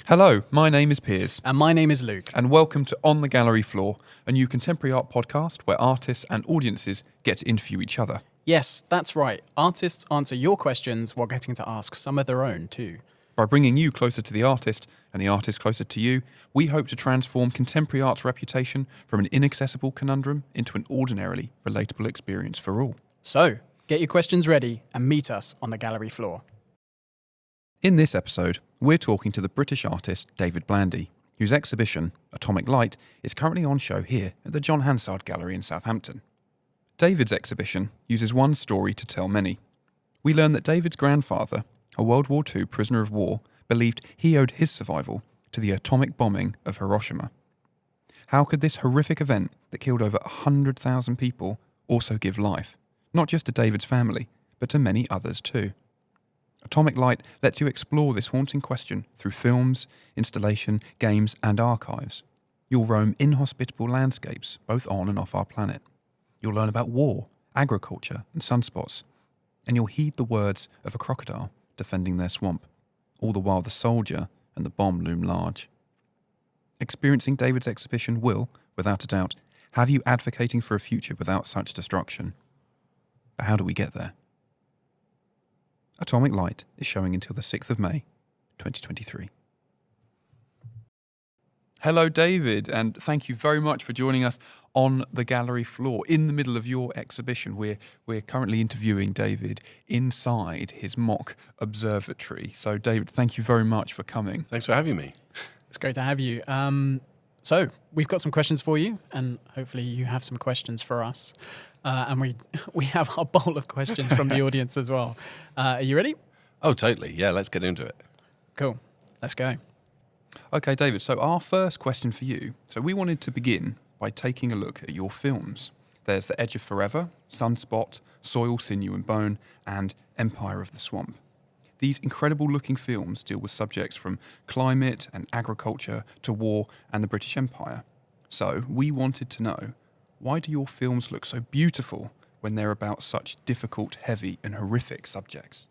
Hello, my name is Piers. And my name is Luke. And welcome to On the Gallery Floor, a new contemporary art podcast where artists and audiences get to interview each other. Yes, that's right. Artists answer your questions while getting to ask some of their own too. By bringing you closer to the artist and the artist closer to you, we hope to transform contemporary art's reputation from an inaccessible conundrum into an ordinarily relatable experience for all. So, get your questions ready and meet us on the gallery floor. In this episode, we're talking to the British artist David Blandy, whose exhibition, Atomic Light, is currently on show here at the John Hansard Gallery in Southampton. David's exhibition uses one story to tell many. We learn that David's grandfather, a World War II prisoner of war, believed he owed his survival to the atomic bombing of Hiroshima. How could this horrific event that killed over 100,000 people also give life, not just to David's family, but to many others too? Atomic Light lets you explore this haunting question through films, installation, games and archives. You'll roam inhospitable landscapes, both on and off our planet. You'll learn about war, agriculture and sunspots. And you'll heed the words of a crocodile defending their swamp, all the while the soldier and the bomb loom large. Experiencing David's exhibition will, without a doubt, have you advocating for a future without such destruction. But how do we get there? Atomic Light is showing until the 6th of May, 2023. Hello, David, and thank you very much for joining us on the gallery floor in the middle of your exhibition. We're currently interviewing David inside his mock observatory. So, David, thank you very much for coming. Thanks for having me. It's great to have you. So, we've got some questions for you, and hopefully you have some questions for us. And we have our bowl of questions from the audience as well. Are you ready? Oh, totally. Yeah, let's get into it. Cool. Let's go. Okay, David, so our first question for you. So we wanted to begin by taking a look at your films. There's The Edge of Forever, Sunspot, Soil, Sinew and Bone, and Empire of the Swamp. These incredible-looking films deal with subjects from climate and agriculture to war and the British Empire. So we wanted to know, why do your films look so beautiful when they're about such difficult, heavy and horrific subjects?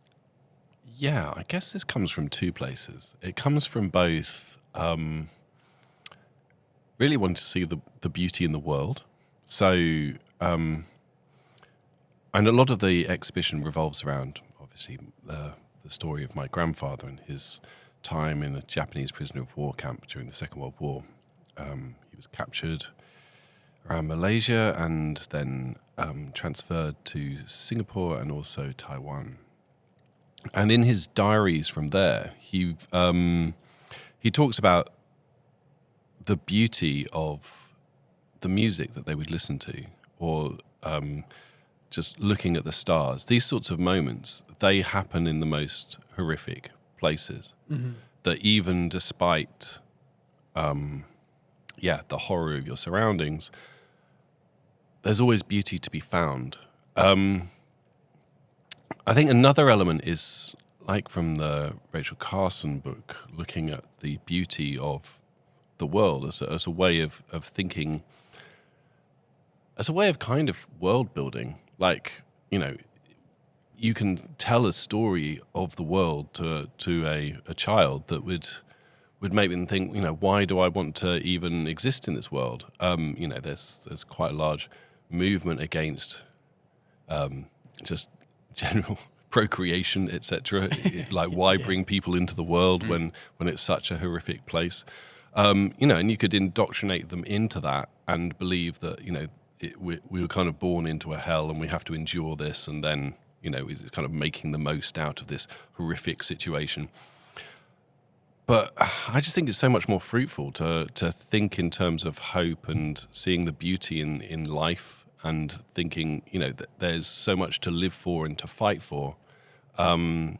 Yeah, I guess this comes from two places. It comes from both really wanting to see the beauty in the world. So, and a lot of the exhibition revolves around, obviously, the story of my grandfather and his time in a Japanese prisoner of war camp during the Second World War. He was captured around Malaysia and then transferred to Singapore and also Taiwan. And in his diaries from there, he talks about the beauty of the music that they would listen to, or just looking at the stars. These sorts of moments, they happen in the most horrific places. Mm-hmm. That even despite, the horror of your surroundings, there's always beauty to be found. I think another element is, like from the Rachel Carson book, looking at the beauty of the world as a way of thinking, as a way of kind of world building. Like, you know, you can tell a story of the world to a child that would make them think, you know, why do I want to even exist in this world? There's quite a large movement against just general procreation, etc. Like, why bring people into the world when it's such a horrific place? And you could indoctrinate them into that and believe that, you know, we were kind of born into a hell and we have to endure this, and then, you know, it's kind of making the most out of this horrific situation. But I just think it's so much more fruitful to think in terms of hope and seeing the beauty in life, and thinking, you know, that there's so much to live for and to fight for. And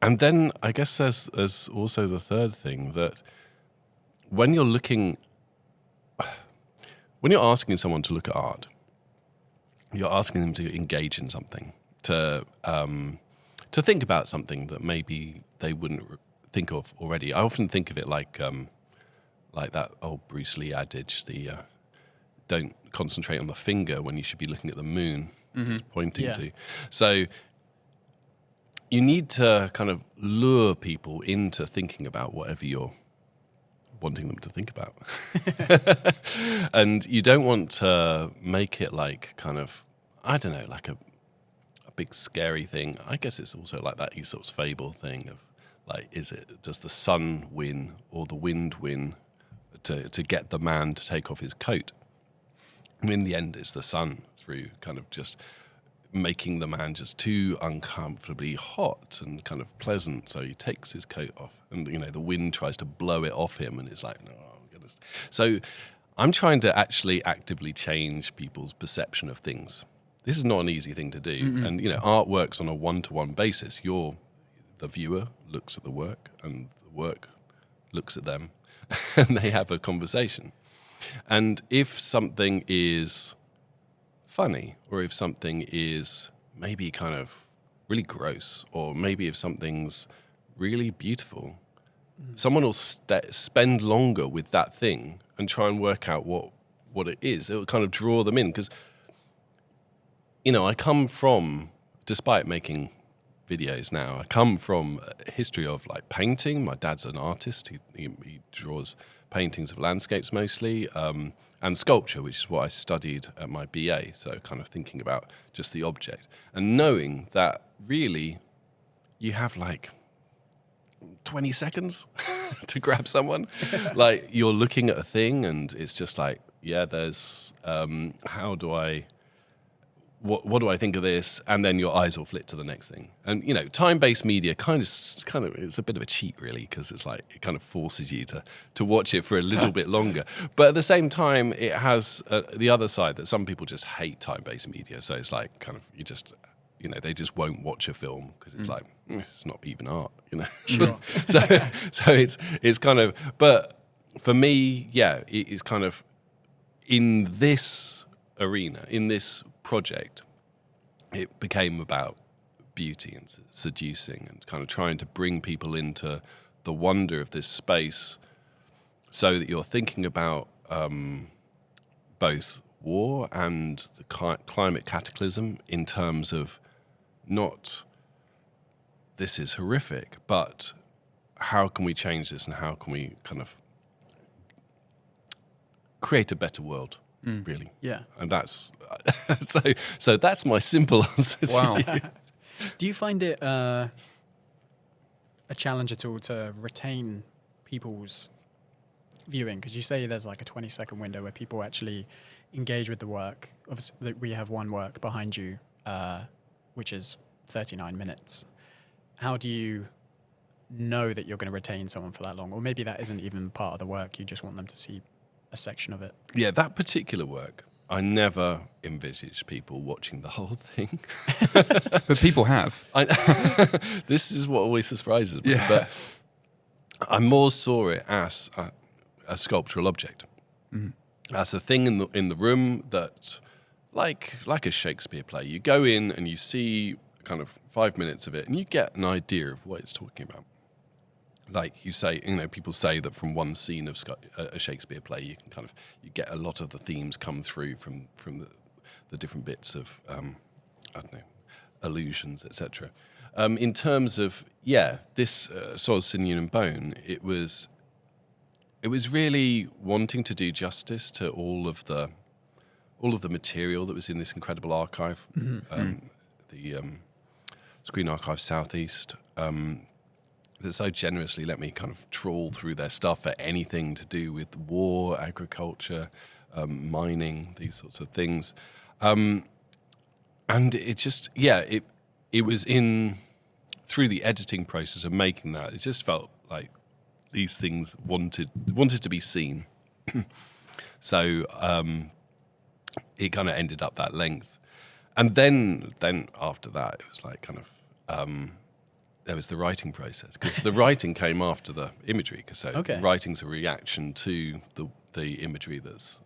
then I guess there's also the third thing, that when you're asking someone to look at art, you're asking them to engage in something, to think about something that maybe they wouldn't think of already. I often think of it like that old Bruce Lee adage, don't concentrate on the finger when you should be looking at the moon, pointing to. So you need to kind of lure people into thinking about whatever you're wanting them to think about. And you don't want to make it like kind of, I don't know, like a big scary thing. I guess it's also like that Aesop's fable thing of like, does the sun win or the wind win to get the man to take off his coat? And in the end, it's the sun through kind of just making the man just too uncomfortably hot and kind of pleasant. So he takes his coat off and, the wind tries to blow it off him. And it's like, no, goodness. So I'm trying to actually actively change people's perception of things. This is not an easy thing to do. Mm-hmm. And, art works on a one-to-one basis. The viewer looks at the work and the work looks at them and they have a conversation. And if something is funny, or if something is maybe kind of really gross, or maybe if something's really beautiful, someone will spend longer with that thing and try and work out what it is. It will kind of draw them in because, I come from, despite making videos now, I come from a history of like painting. My dad's an artist. He draws paintings of landscapes mostly, and sculpture, which is what I studied at my BA. So kind of thinking about just the object and knowing that really you have like 20 seconds to grab someone. Like you're looking at a thing and it's just like, yeah, there's, what do I think of this? And then your eyes will flit to the next thing. And, time-based media kind of it's a bit of a cheat, really, because it's like it kind of forces you to watch it for a little bit longer. But at the same time, it has the other side that some people just hate time-based media. So it's like kind of you just, they just won't watch a film because it's like, it's not even art, Sure. So it's kind of, but for me, yeah, it's kind of in this arena, in this project, it became about beauty and seducing and kind of trying to bring people into the wonder of this space so that you're thinking about both war and the climate cataclysm in terms of not this is horrific, but how can we change this and how can we kind of create a better world? Really, yeah, and that's so that's my simple answer. Wow. To you. Do you find it a challenge at all to retain people's viewing? Because you say there's like a 20-second window where people actually engage with the work. Obviously, we have one work behind you, which is 39 minutes. How do you know that you're going to retain someone for that long? Or maybe that isn't even part of the work. You just want them to see a section of it. Yeah, that particular work, I never envisaged people watching the whole thing. But people have. This is what always surprises me. Yeah. But I more saw it as a sculptural object, as a thing in the room that, like a Shakespeare play, you go in and you see kind of 5 minutes of it, and you get an idea of what it's talking about. Like you say, people say that from one scene of a Shakespeare play, you can you get a lot of the themes come through from the different bits of, allusions, etc. In terms of, this Soz, Sinew and Bone, it was really wanting to do justice to all of the material that was in this incredible archive, the Screen Archive Southeast, that so generously let me kind of trawl through their stuff for anything to do with war, agriculture, mining, these sorts of things. And it just, it was through the editing process of making that, it just felt like these things wanted to be seen. So it kind of ended up that length. And then after that, it was like kind of... there was the writing process, because the writing came after the imagery. The writing's a reaction to the imagery that's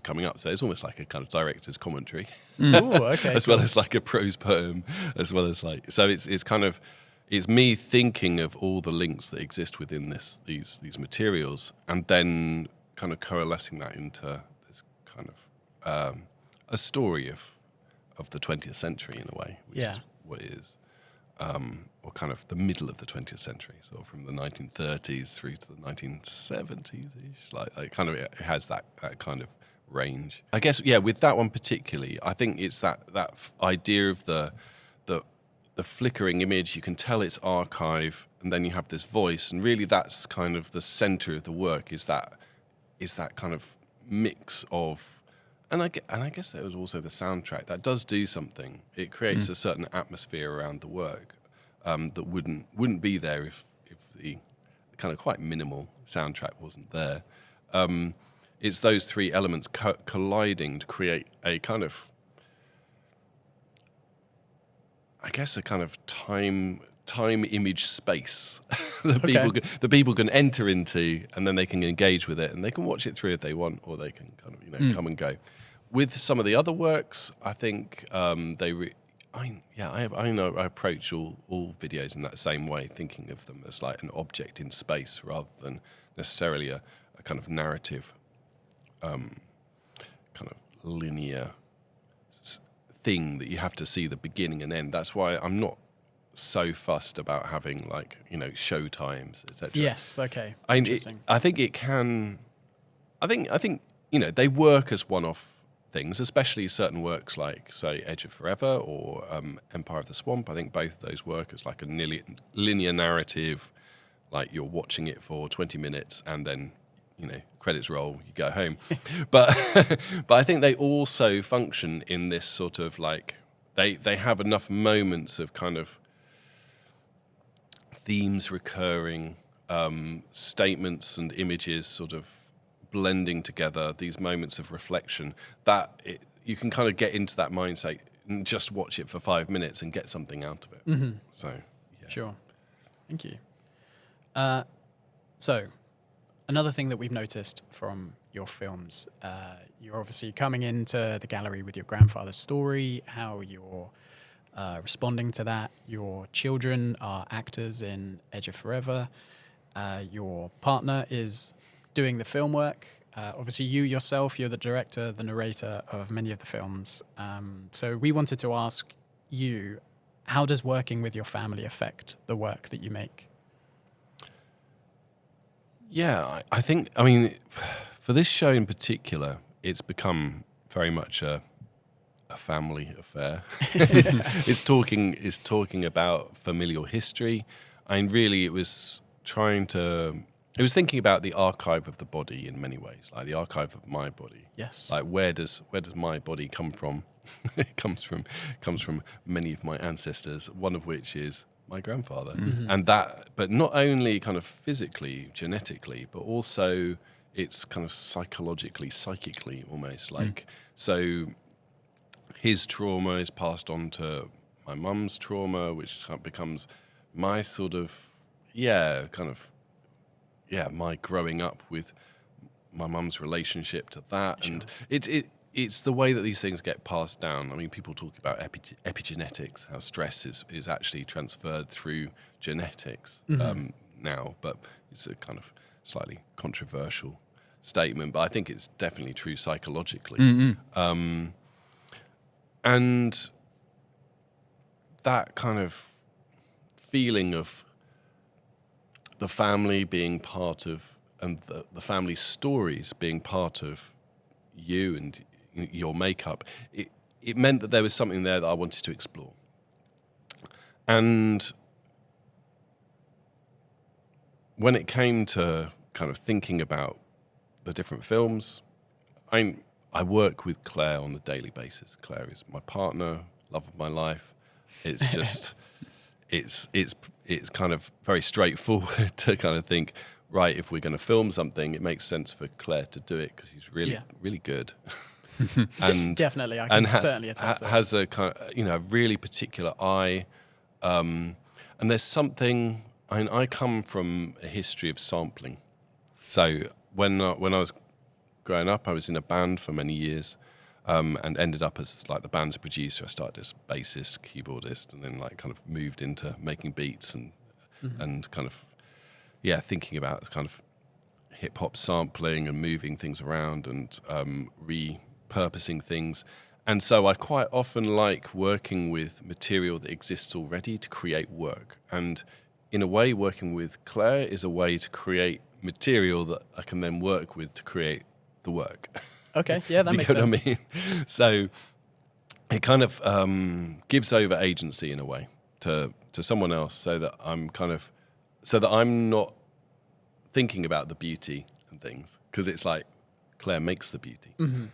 coming up. So it's almost like a kind of director's commentary, as well as like a prose poem, as well as like. So it's me thinking of all the links that exist within these materials, and then kind of coalescing that into this kind of a story of the 20th century in a way, which is what it is. or kind of the middle of the 20th century, sort of from the 1930s through to the 1970s-ish. Like kind of, it has that kind of range. I guess, yeah, with that one particularly, I think it's that idea of the flickering image. You can tell it's archive, and then you have this voice, and really that's kind of the center of the work, is that kind of mix of, and I guess there was also the soundtrack that does do something. It creates a certain atmosphere around the work that wouldn't be there if the kind of quite minimal soundtrack wasn't there. It's those three elements colliding to create a kind of, I guess, a kind of time image space that people can enter into, and then they can engage with it, and they can watch it through if they want, or they can kind of come and go. With some of the other works, I think I approach all videos in that same way, thinking of them as like an object in space rather than necessarily a kind of narrative, kind of linear thing that you have to see the beginning and end. That's why I'm not so fussed about having, like, show times, etc. Yes. Okay. Interesting. I think it can. I think they work as one-off things, especially certain works like, say, Edge of Forever or Empire of the Swamp. I think both of those work as like a linear narrative, like you're watching it for 20 minutes and then credits roll, you go home. but I think they also function in this sort of like they have enough moments of kind of themes recurring, statements and images sort of blending together, these moments of reflection, that you can kind of get into that mindset and just watch it for 5 minutes and get something out of it. Mm-hmm. So, yeah. Sure. Thank you. So, another thing that we've noticed from your films, you're obviously coming into the gallery with your grandfather's story, how you're responding to that. Your children are actors in Edge of Forever. Your partner is doing the film work. Obviously, you yourself, you're the director, the narrator of many of the films. So we wanted to ask you, how does working with your family affect the work that you make? Yeah, I think, I mean, for this show in particular, it's become very much a family affair. It's talking about familial history. I mean, really, it was thinking about the archive of the body in many ways, like the archive of my body. Yes. Like where does my body come from? It comes from many of my ancestors, one of which is my grandfather. Mm-hmm. And that, but not only kind of physically, genetically, but also it's kind of psychologically, psychically almost. Like, so his trauma is passed on to my mum's trauma, which becomes my sort of, my growing up with my mum's relationship to that. Sure. And it's the way that these things get passed down. I mean, people talk about epigenetics, how stress is actually transferred through genetics now, but it's a kind of slightly controversial statement, but I think it's definitely true psychologically. Mm-hmm. And that kind of feeling of the family being part of, and the family stories being part of you and your makeup, it meant that there was something there that I wanted to explore. And when it came to kind of thinking about the different films, I work with Claire on a daily basis. Claire is my partner, love of my life. It's just, it's kind of very straightforward to kind of think, right, if we're going to film something, it makes sense for Claire to do it because she's really good. And definitely, I can certainly attest to that. Has a kind of, really particular eye. And there's something, I come from a history of sampling. So when I was growing up, I was in a band for many years, and ended up as like the band's producer. I started as bassist, keyboardist, and then like kind of moved into making beats and kind of thinking about kind of hip hop sampling and moving things around and repurposing things. And so I quite often like working with material that exists already to create work. And in a way, working with Claire is a way to create material that I can then work with to create the work. Okay, yeah, that makes sense. You know what I mean? So it kind of gives over agency in a way to someone else, so that I'm not thinking about the beauty and things, because it's like Claire makes the beauty. Mm-hmm.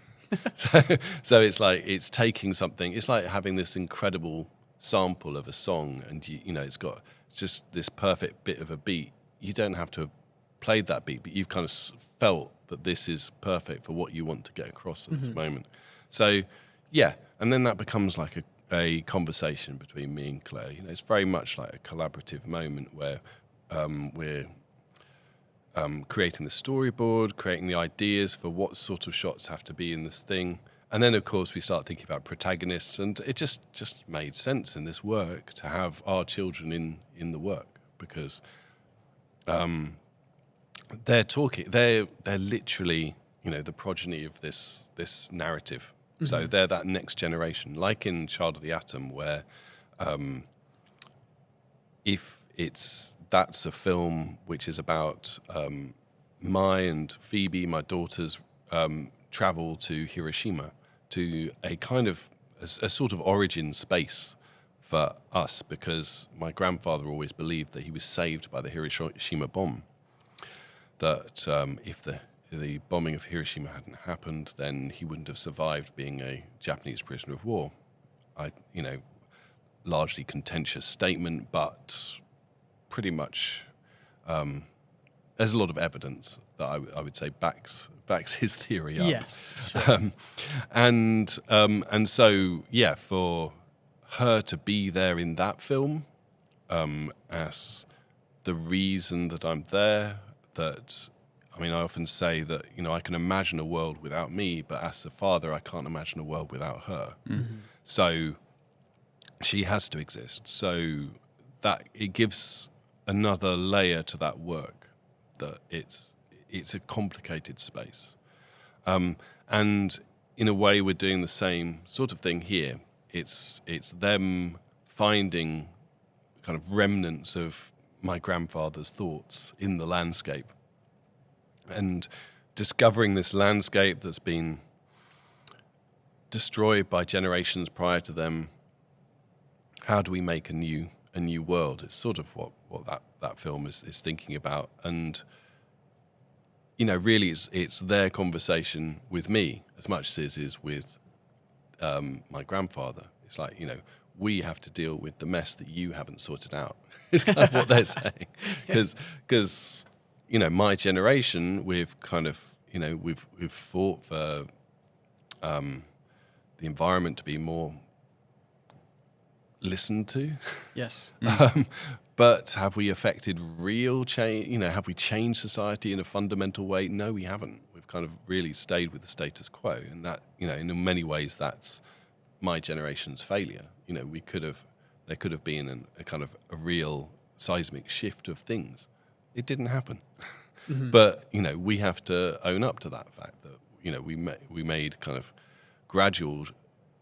So it's like it's taking something. It's like having this incredible sample of a song, and you know it's got just this perfect bit of a beat. You don't have to have played that beat, but you've kind of felt that this is perfect for what you want to get across at this moment. So yeah, and then that becomes like a conversation between me and Claire. You know, it's very much like a collaborative moment where we're creating the storyboard, creating the ideas for what sort of shots have to be in this thing. And then, of course, we start thinking about protagonists, and it just made sense in this work to have our children in the work, because they're literally, you know, the progeny of this narrative. Mm-hmm. So they're that next generation, like in Child of the Atom, where that's a film which is about my and Phoebe, my daughter's, travel to Hiroshima, to a kind of a sort of origin space for us, because my grandfather always believed that he was saved by the Hiroshima bomb. That if the bombing of Hiroshima hadn't happened, then he wouldn't have survived being a Japanese prisoner of war. Largely contentious statement, but pretty much there's a lot of evidence that I would say backs his theory up. Yes, sure. And so yeah, for her to be there in that film as the reason that I'm there, that I often say that, you know, I can imagine a world without me, but as a father, I can't imagine a world without her. Mm-hmm. So she has to exist. So that it gives another layer to that work, that it's a complicated space. And in a way, we're doing the same sort of thing here. It's them finding kind of remnants of my grandfather's thoughts in the landscape, and discovering this landscape that's been destroyed by generations prior to them. How do we make a new world? It's sort of what that film is thinking about. And you know, really it's their conversation with me as much as it is with my grandfather. It's like, you know, we have to deal with the mess that you haven't sorted out. It's kind of what they're saying. Because you know, my generation, we've kind of, you know, we've fought for the environment to be more listened to. Yes. But have we affected real change? You know, have we changed society in a fundamental way? No, we haven't. We've kind of really stayed with the status quo, and that, you know, in many ways, that's my generation's failure. You know, there could have been a kind of a real seismic shift of things. It didn't happen. Mm-hmm. But you know, we have to own up to that fact that, you know, we made kind of gradual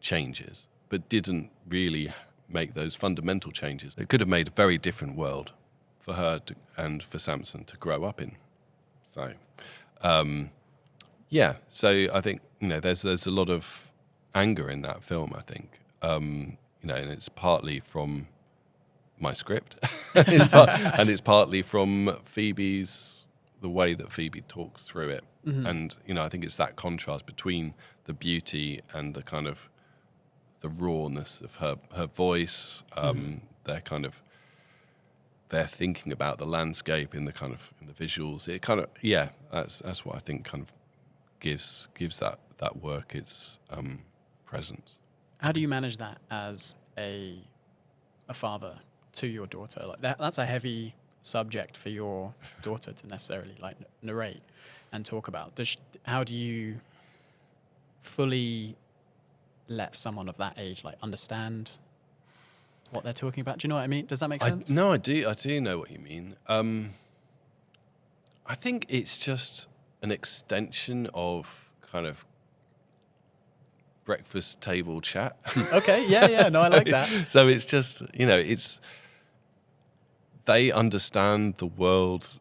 changes, but didn't really make those fundamental changes. It could have made a very different world for her and for Samson to grow up in. So, yeah. So I think, you know, there's a lot of anger in that film, I think. You know, and it's partly from my script, and it's partly from the way that Phoebe talks through it. Mm-hmm. And, you know, I think it's that contrast between the beauty and the kind of the rawness of her voice. They're thinking about the landscape in the visuals. It kind of, yeah, that's what I think kind of gives that work its presence. How do you manage that as a father to your daughter? Like that's a heavy subject for your daughter to necessarily like narrate and talk about. How do you fully let someone of that age like understand what they're talking about? Do you know what I mean? Does that make sense? No, I do know what you mean. I think it's just an extension of kind of breakfast table chat. Okay, yeah. No, I like that. So it's just, they understand the world,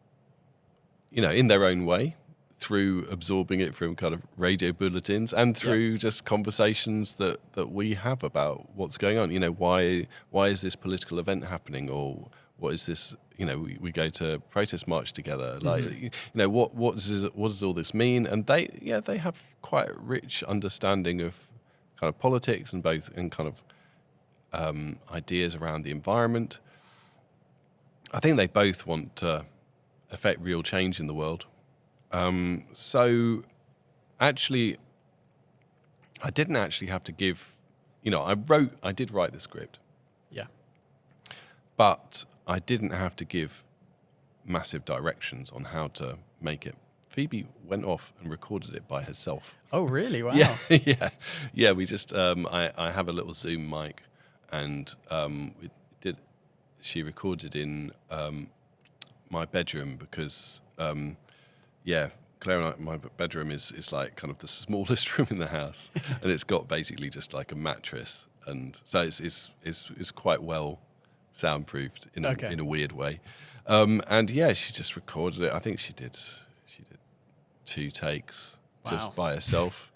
in their own way, through absorbing it from kind of radio bulletins and through just conversations that we have about what's going on. Why is this political event happening, or what is this? We go to protest march together. Like, what does all this mean? And they have quite a rich understanding of kind of politics and kind of ideas around the environment. I think they both want to affect real change in the world. So actually, I didn't actually have to give, I did write the script. Yeah. But I didn't have to give massive directions on how to make it. Phoebe went off and recorded it by herself. Oh, really? Wow. Yeah. We just, I have a little Zoom mic, and she recorded in my bedroom because, Claire and I, my bedroom is like kind of the smallest room in the house, and it's got basically just like a mattress, and so it's quite well soundproofed in a weird way. And she just recorded it. I think she did 2 takes just by herself,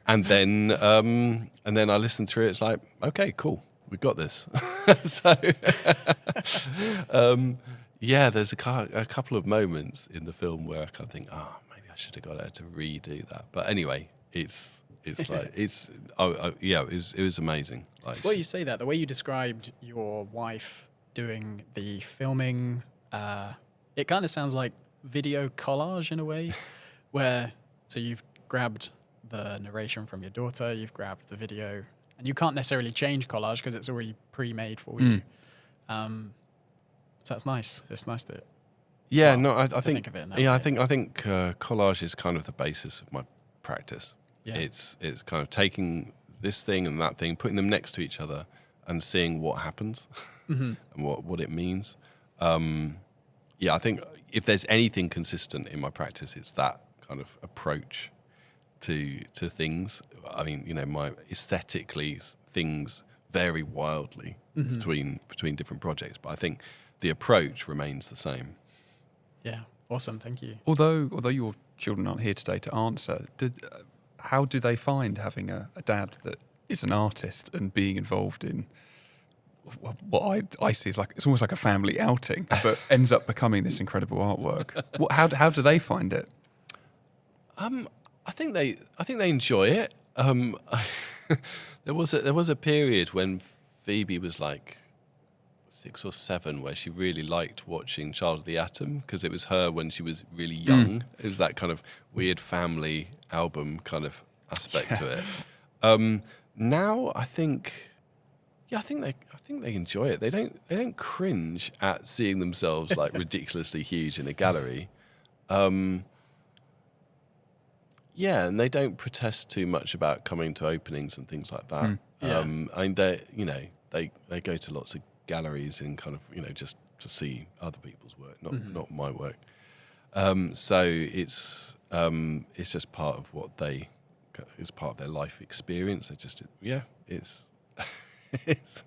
and then I listened through it. It's like, okay, cool, we got this. So. There's a couple of moments in the film where I kind of think, maybe I should have got her to redo that. But anyway, it's like it was amazing. Like, well, you say that the way you described your wife doing the filming, it kind of sounds like video collage in a way, where so you've grabbed the narration from your daughter, you've grabbed the video, and you can't necessarily change collage because it's already pre-made for you. So that's nice. It's nice that. Yeah, I think of it in that way, I think collage is kind of the basis of my practice. Yeah. It's kind of taking this thing and that thing, putting them next to each other, and seeing what happens and what it means. I think if there's anything consistent in my practice, it's that kind of approach to things. I mean, my aesthetically things vary wildly between different projects, but I think the approach remains the same. Yeah, awesome. Thank you. Although your children aren't here today to answer, how do they find having a dad that is an artist and being involved in what I see as it's almost like a family outing, but ends up becoming this incredible artwork? How do they find it? I think they enjoy it. There was a period when Phoebe was like 6 or 7 where she really liked watching Child of the Atom because it was her when she was really young. It was that kind of weird family album kind of aspect to it. Now I think they enjoy it. They don't cringe at seeing themselves like ridiculously huge in a gallery. And they don't protest too much about coming to openings and things like that. I mean, they go to lots of galleries and kind of just to see other people's work, not my work. So it's just part of it's part of their life experience. They just it's it's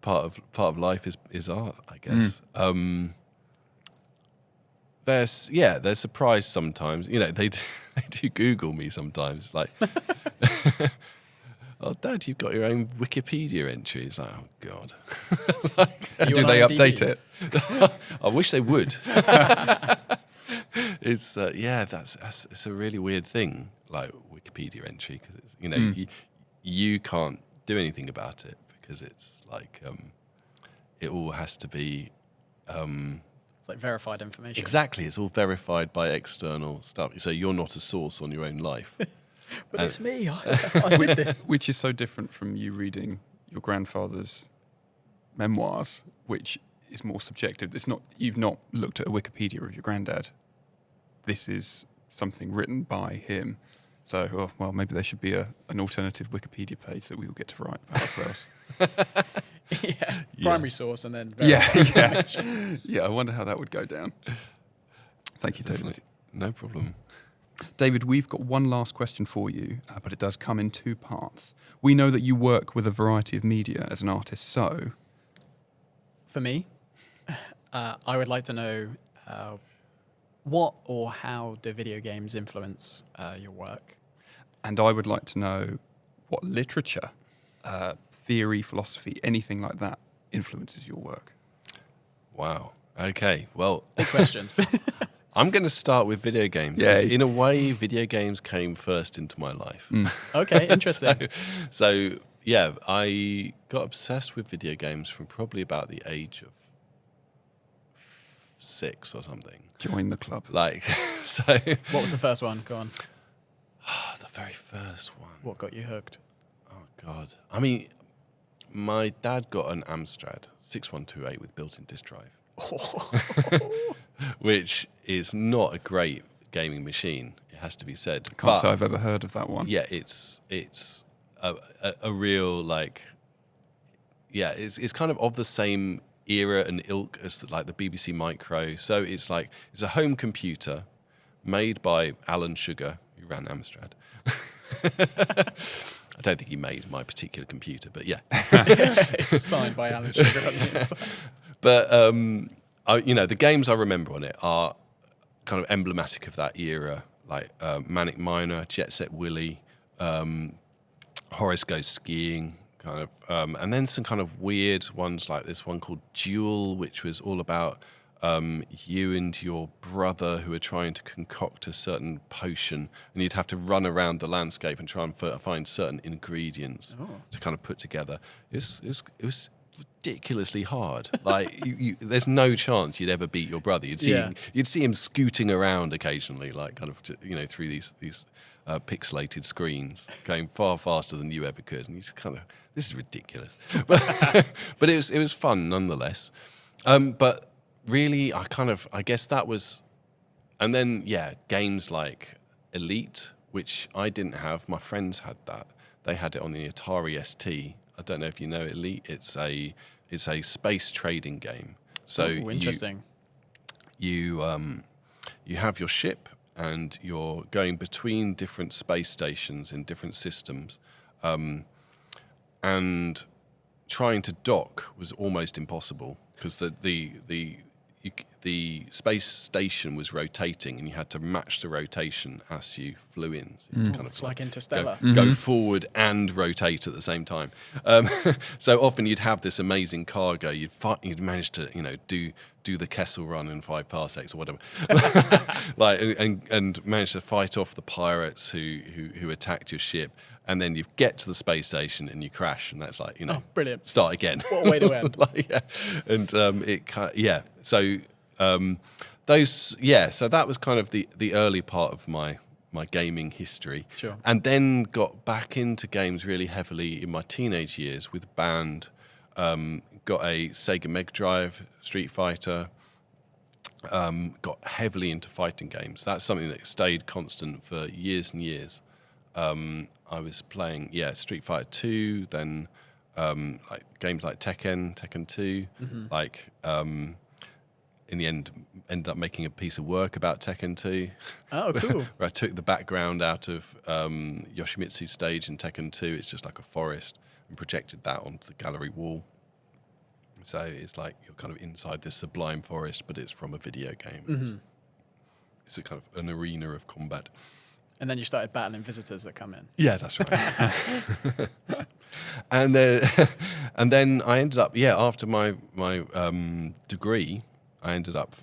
part of life is art, I guess. They're surprised sometimes. They do Google me sometimes, like, "Oh, Dad, you've got your own Wikipedia entry." It's like, oh God. Do they update it? I wish they would. It's it's a really weird thing, like Wikipedia entry, because it's you can't do anything about it because it's like it all has to be. It's like verified information. Exactly, it's all verified by external stuff. So you're not a source on your own life. But it's me. I did this. Which is so different from you reading your grandfather's memoirs, which is more subjective. You've not looked at a Wikipedia of your granddad. This is something written by him. So, maybe there should be an alternative Wikipedia page that we will get to write about ourselves. Primary source and then Yeah, I wonder how that would go down. Thank you, David. No problem. David, we've got one last question for you, but it does come in two parts. We know that you work with a variety of media as an artist, so... For me, I would like to know what or how do video games influence your work? And I would like to know what literature, theory, philosophy, anything like that influences your work. Wow. Okay. Well, Big questions. I'm going to start with video games. Yeah. 'Cause in a way, video games came first into my life. Okay, interesting. So, yeah, I got obsessed with video games from probably about the age of 6 or something. Join the club. Like, so... What was the first one? Go on. the very first one. What got you hooked? Oh, God. I mean, my dad got an Amstrad 6128 with built-in disk drive, which is not a great gaming machine, it has to be said. Can't say I've ever heard of that one. Yeah, it's a real, like... Yeah, it's kind of the same era and ilk as like the BBC Micro. So it's like, it's a home computer made by Alan Sugar, who ran Amstrad. I don't think he made my particular computer, but yeah. It's signed by Alan Sugar on the inside. But, the games I remember on it are kind of emblematic of that era, like Manic Miner, Jet Set Willy, Horace Goes Skiing, kind of, and then some kind of weird ones like this one called Duel, which was all about you and your brother who are trying to concoct a certain potion, and you'd have to run around the landscape and try and find certain ingredients to kind of put together. It was ridiculously hard. Like, there's no chance you'd ever beat your brother. You'd see him scooting around occasionally, like kind of through these pixelated screens, going far faster than you ever could, and you just kind of, this is ridiculous. But it was fun nonetheless. But really, I guess that was, and then games like Elite, which I didn't have. My friends had that. They had it on the Atari ST. I don't know if you know Elite. It's a space trading game. So interesting. You have your ship, and you're going between different space stations in different systems, and trying to dock was almost impossible because the space station was rotating, and you had to match the rotation as you flew in. So you had to kind of It's like Interstellar. go forward and rotate at the same time. So often you'd have this amazing cargo. You'd manage to do the Kessel Run in 5 parsecs or whatever, and manage to fight off the pirates who attacked your ship. And then you get to the space station and you crash, and that's like, brilliant. Start again. What a way to end. It kind of, So so that was kind of the early part of my gaming history. Sure. And then got back into games really heavily in my teenage years with a band. Got a Sega Mega Drive, Street Fighter. Got heavily into fighting games. That's something that stayed constant for years and years. I was playing, Street Fighter 2, then like games like Tekken 2, like in the end ended up making a piece of work about Tekken 2. Oh, cool. Where I took the background out of Yoshimitsu's stage in Tekken 2. It's just like a forest, and projected that onto the gallery wall. So it's like you're kind of inside this sublime forest, but it's from a video game. It's a kind of an arena of combat. And then you started battling visitors that come in. Yeah, that's right. and then I ended up, after my degree, I ended up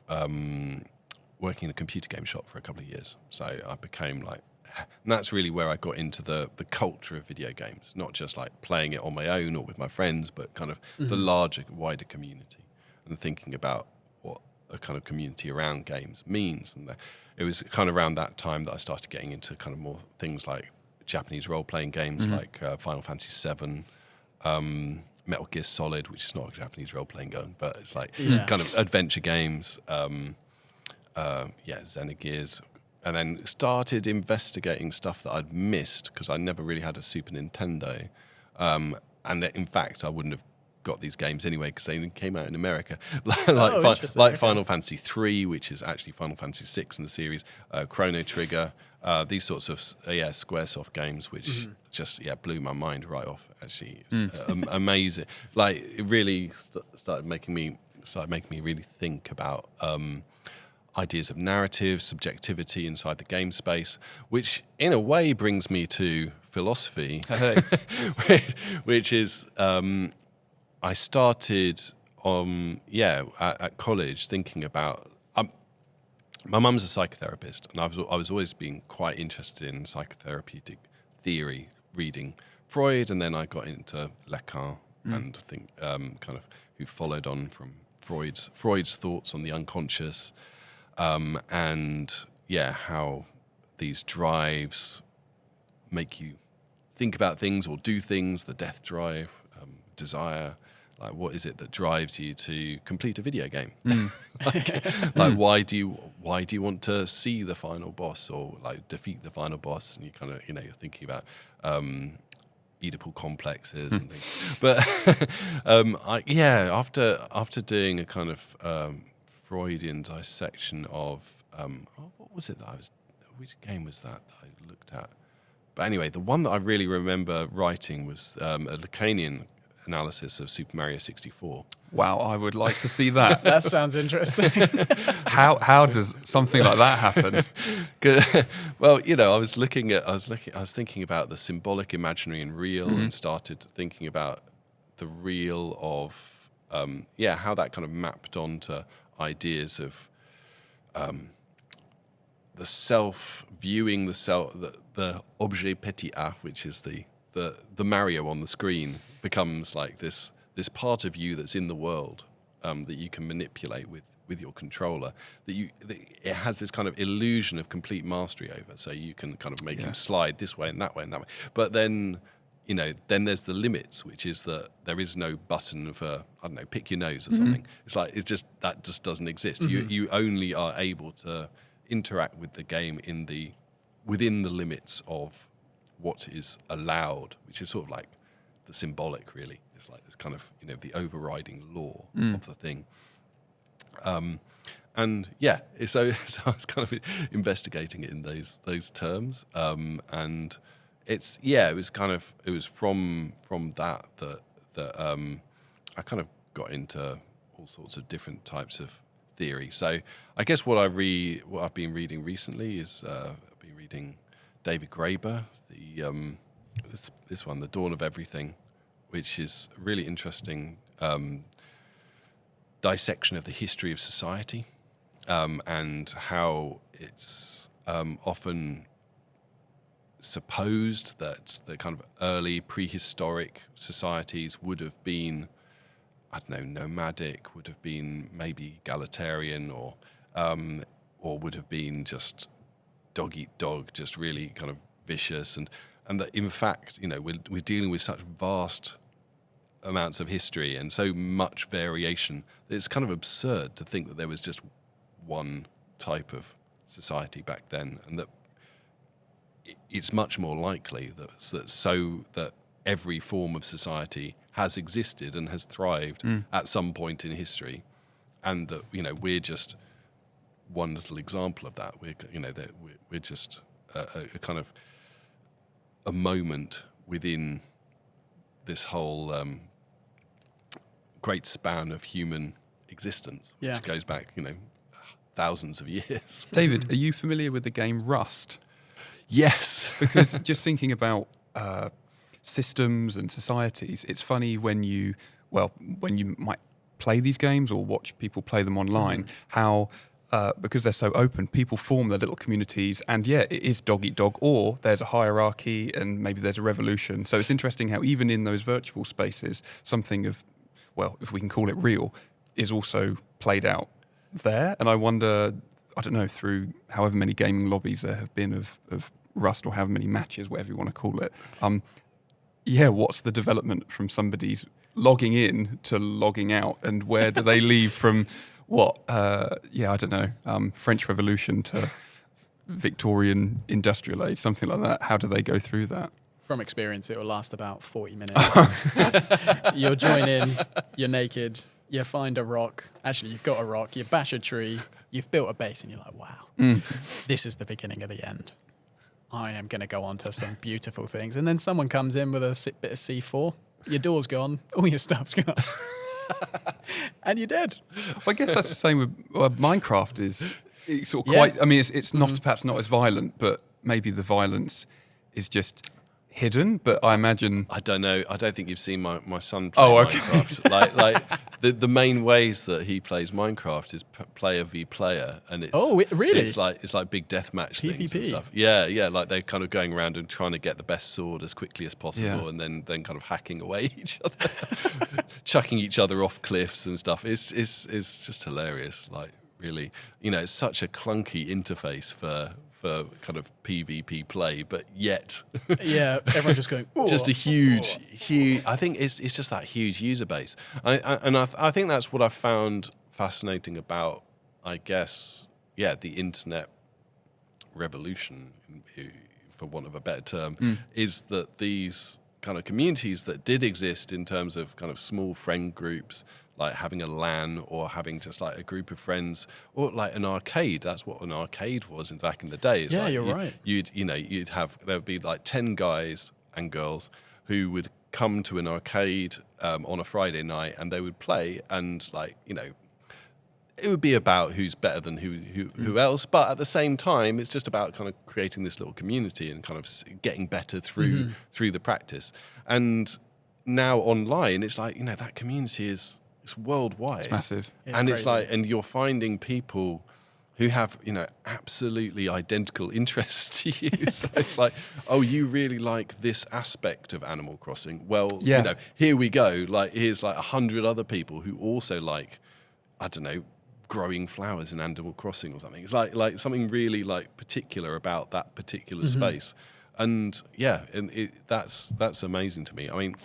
working in a computer game shop for a couple of years. So I became like, and that's really where I got into the culture of video games, not just like playing it on my own or with my friends, but kind of the larger, wider community, and thinking about what a kind of community around games means. And it was kind of around that time that I started getting into kind of more things like Japanese role-playing games, like Final Fantasy VII, Metal Gear Solid, which is not a Japanese role-playing game, but it's like kind of adventure games, Xenogears, and then started investigating stuff that I'd missed because I never really had a Super Nintendo. And in fact, I wouldn't have got these games anyway because they came out in America, Interesting. like Okay. Final Fantasy 3, which is actually Final Fantasy 6 in the series, Chrono Trigger, these sorts of SquareSoft games, which just blew my mind right off. Actually, it was, amazing. Like it really started making me really think about ideas of narrative, subjectivity inside the game space, which in a way brings me to philosophy, which is I started at college thinking about. My mum's a psychotherapist, and I was always been quite interested in psychotherapeutic theory, reading Freud, and then I got into Lacan and think kind of who followed on from Freud's thoughts on the unconscious, and how these drives make you think about things or do things, the death drive, desire, like what is it that drives you to complete a video game? like why do you want to see the final boss or like defeat the final boss? And you kind of, you're thinking about Oedipal complexes and things. But after doing a kind of Freudian dissection of what was it which game was that I looked at? But anyway, the one that I really remember writing was a Lacanian analysis of Super Mario 64. Wow, I would like to see that. That sounds interesting. How does something like that happen? Well, I was thinking about the symbolic, imaginary, and real, and started thinking about the real of how that kind of mapped onto ideas of the self, viewing the self, the objet petit a, which is the Mario on the screen, becomes like this part of you that's in the world that you can manipulate with your controller. It has this kind of illusion of complete mastery over, so you can kind of make him slide this way and that way and that way. But then, then there's the limits, which is that there is no button for, I don't know, pick your nose or something. It's like that just doesn't exist. You only are able to interact with the game within the limits of what is allowed, which is sort of like the symbolic, really. It's like this kind of, the overriding law of the thing. So I was kind of investigating it in those terms, and it was from that I kind of got into all sorts of different types of theory. So I guess what I've been reading recently is I've been reading David Graeber, this one, The Dawn of Everything, which is a really interesting dissection of the history of society, and how it's often supposed that the kind of early prehistoric societies would have been, I don't know, nomadic, would have been maybe egalitarian, or would have been just dog eat dog, just really kind of vicious, and that in fact, we're dealing with such vast amounts of history and so much variation that it's kind of absurd to think that there was just one type of society back then, and that it's much more likely that every form of society has existed and has thrived at some point in history, and that we're just one little example of that. We're just a kind of a moment within this whole great span of human existence, which goes back thousands of years. David, are you familiar with the game Rust? Yes. Because just thinking about systems and societies, it's funny when you might play these games or watch people play them online, how because they're so open, people form their little communities, and it is dog eat dog, or there's a hierarchy and maybe there's a revolution. So it's interesting how even in those virtual spaces, something of, well, if we can call it real, is also played out there. And I wonder, I don't know, through however many gaming lobbies there have been of Rust, or however many matches, whatever you want to call it, what's the development from somebody's logging in to logging out, and where do they leave from what, I don't know, French Revolution to Victorian industrial age, something like that? How do they go through that? From experience, it will last about 40 minutes. You'll join in, you're naked, you find a rock. Actually, you've got a rock, you bash a tree, you've built a base, and you're like, wow, this is the beginning of the end. I am going to go on to some beautiful things. And then someone comes in with a bit of C4, your door's gone, all your stuff's gone. And you're dead. Well, I guess that's the same with Minecraft. It's sort of quite. I mean, it's not perhaps not as violent, but maybe the violence is just hidden. But I imagine. I don't know. I don't think you've seen my son play okay. Minecraft. like the main ways that he plays Minecraft is player v player, and it's really? It's like big deathmatch things and PvP. stuff. Yeah. Like they're kind of going around and trying to get the best sword as quickly as possible, Yeah. and then kind of hacking away each other, chucking each other off cliffs and stuff. It's just hilarious. Like really, it's such a clunky interface for kind of PvP play, but yet Yeah, everyone just going, "Ooh." just a huge. I think it's just that huge user base, I think that's what I found fascinating about, I guess, the internet revolution, for want of a better term, is that these kind of communities that did exist in terms of kind of small friend groups, like having a LAN or having just like a group of friends, or like an arcade. That's what an arcade was back in the day. It's Yeah, like you're right. There would be like 10 guys and girls who would come to an arcade on a Friday night, and they would play, and it would be about who's better than who else, but at the same time, it's just about kind of creating this little community and kind of getting better through the practice. And now online, it's like that community is worldwide. It's massive. It's And crazy. it's like, and you're finding people who have absolutely identical interests to you. So it's like, oh, you really like this aspect of Animal Crossing. Well, Yeah. here we go. Like, here's like 100 other people who also like, I don't know, growing flowers in Animal Crossing or something. It's like something really like particular about that particular space. And that's amazing to me. I mean,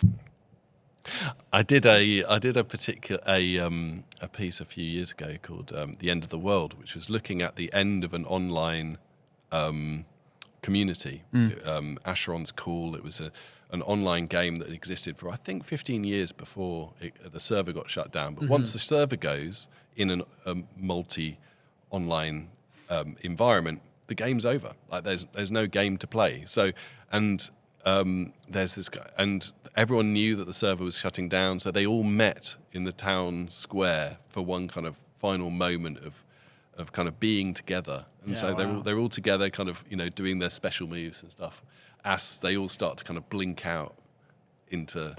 I did a particular a piece a few years ago called "The End of the World," which was looking at the end of an online community. Asheron's Call. It was an online game that existed for I think 15 years before the server got shut down. But once the server goes in a multi-online environment, the game's over. Like there's no game to play. So there's this guy, and everyone knew that the server was shutting down, so they all met in the town square for one kind of final moment of kind of being together. And Yeah, so wow. they're all together, kind of doing their special moves and stuff, as they all start to kind of blink out into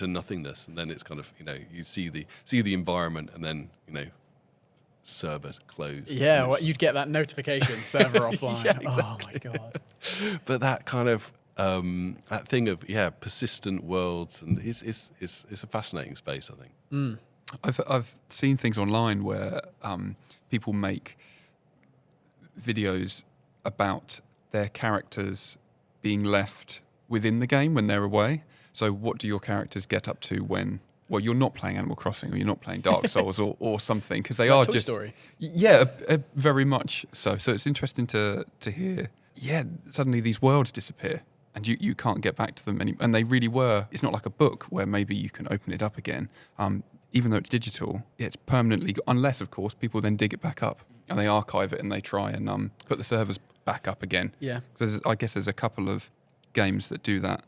nothingness, and then it's kind of you see the environment, and then server closed. Yeah, And well, it's- you'd get that notification, server offline. Yeah, Oh my God. but that kind of that thing of persistent worlds, and it's a fascinating space, I think. I've seen things online where people make videos about their characters being left within the game when they're away. So what do your characters get up to when you're not playing Animal Crossing or you're not playing Dark Souls or something, because they Like are Toy just Story. Yeah, very much so. So it's interesting to hear. Yeah, suddenly these worlds disappear and you can't get back to them and they really were. It's not like a book where maybe you can open it up again. Even though it's digital, it's permanently, unless of course people then dig it back up and they archive it and they try and put the servers back up again. Yeah. So I guess there's a couple of games that do that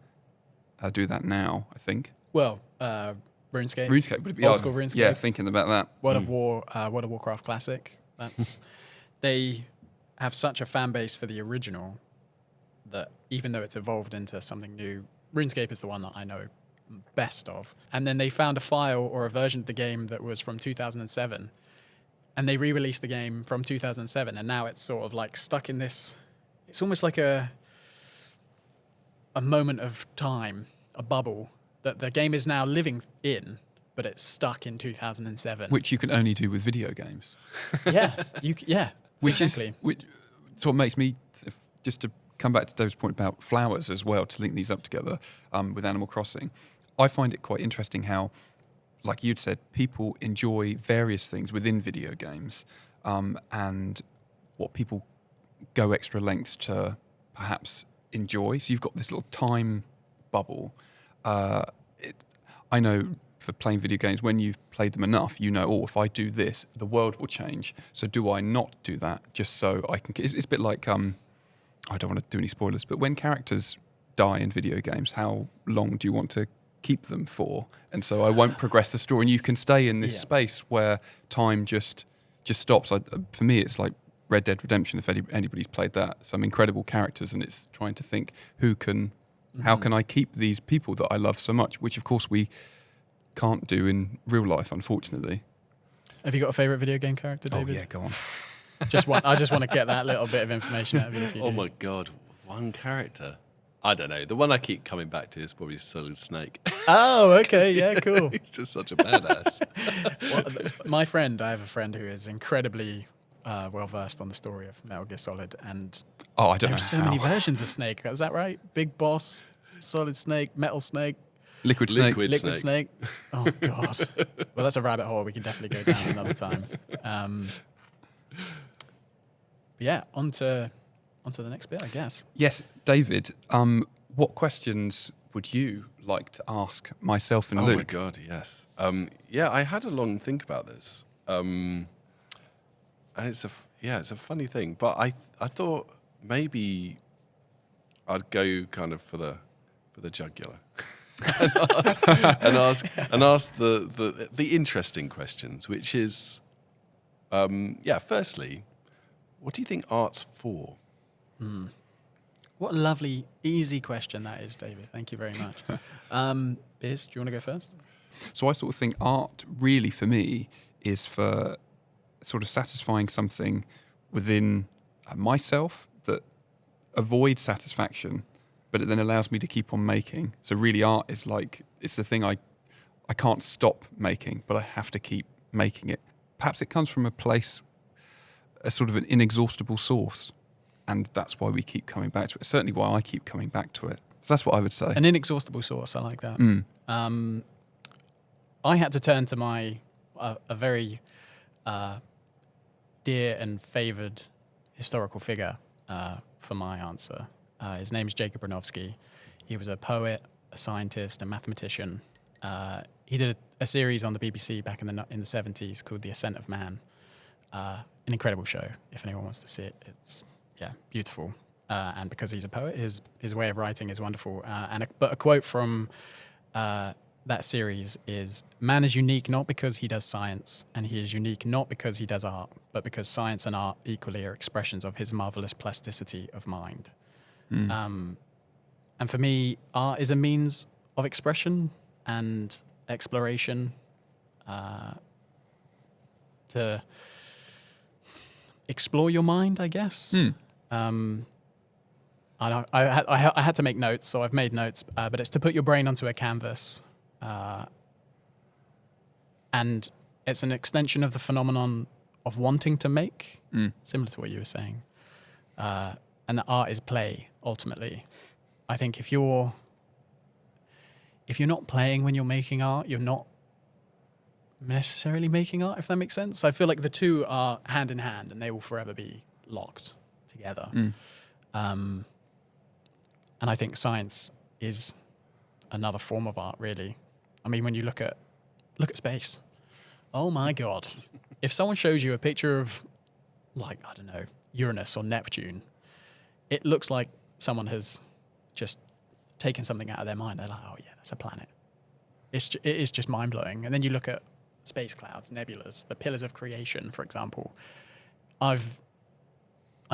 now, I think. Well, RuneScape. RuneScape would be Old school RuneScape. Yeah, thinking about that. World of Warcraft Classic. That's they have such a fan base for the original that even though it's evolved into something new, RuneScape is the one that I know best of. And then they found a file or a version of the game that was from 2007, and they re-released the game from 2007, and now it's sort of like stuck in this. It's almost like a moment of time, a bubble that the game is now living in, but it's stuck in 2007. Which you can only do with video games. Which What makes me, just to come back to Dave's point about flowers as well, to link these up together with Animal Crossing, I find it quite interesting how, like you'd said, people enjoy various things within video games, and what people go extra lengths to perhaps enjoy. So you've got this little time bubble. I know for playing video games, when you've played them enough, you know, oh, if I do this, the world will change. So do I not do that just so I can... It's a bit like, I don't want to do any spoilers, but when characters die in video games, how long do you want to keep them for? And so I won't progress the story, and you can stay in this space where time just stops. For me, it's like Red Dead Redemption, if anybody's played that. Some incredible characters, and it's trying to think how can I keep these people that I love so much, which of course we can't do in real life, unfortunately. Have you got a favourite video game character, David? Oh yeah, go on. I just want to get that little bit of information out of you. If you Oh do. my God, one character. I don't know. The one I keep coming back to is probably Solid Snake. Oh, okay, yeah, cool. He's just such a badass. I have a friend who is incredibly well versed on the story of Metal Gear Solid, and I don't know there are so how. many versions of Snake. Is that right? Big Boss, Solid Snake, Metal Snake, Liquid Snake. Liquid Snake. Oh God. Well, that's a rabbit hole we can definitely go down another time. Yeah, on to the next bit, I guess. Yes, David, what questions would you like to ask myself and Oh Luke? my God, yes. I had a long think about this. And it's a funny thing, but I thought maybe I'd go kind of for the jugular and ask the interesting questions, which is, firstly, what do you think art's for? What a lovely, easy question that is, David. Thank you very much. Piers, do you want to go first? So I sort of think art really for me is for sort of satisfying something within myself that avoids satisfaction, but it then allows me to keep on making. So really art is like, it's the thing I can't stop making, but I have to keep making it. Perhaps it comes from a place, a sort of an inexhaustible source, and that's why we keep coming back to it. Certainly why I keep coming back to it. So that's what I would say. An inexhaustible source, I like that. I had to turn to a very dear and favoured historical figure for my answer. His name is Jacob Bronowski. He was a poet, a scientist, a mathematician. He did a series on the BBC back in the 70s called The Ascent of Man. An incredible show. If anyone wants to see it, it's beautiful. And because he's a poet, his way of writing is wonderful. But a quote from that series is, "Man is unique not because he does science, and he is unique not because he does art, but because science and art equally are expressions of his marvelous plasticity of mind." And for me, art is a means of expression and exploration to explore your mind, I guess. I had to make notes, so I've made notes, but it's to put your brain onto a canvas. And it's an extension of the phenomenon of wanting to make, similar to what you were saying. And that art is play, ultimately. I think if you're not playing when you're making art, you're not necessarily making art, if that makes sense. I feel like the two are hand in hand, and they will forever be locked together. And I think science is another form of art, really. I mean, when you look at space, oh my God. If someone shows you a picture of, like, I don't know, Uranus or Neptune, it looks like someone has just taken something out of their mind. They're like, oh yeah, that's a planet. It is just mind-blowing. And then you look at space clouds, nebulas, the pillars of creation, for example. I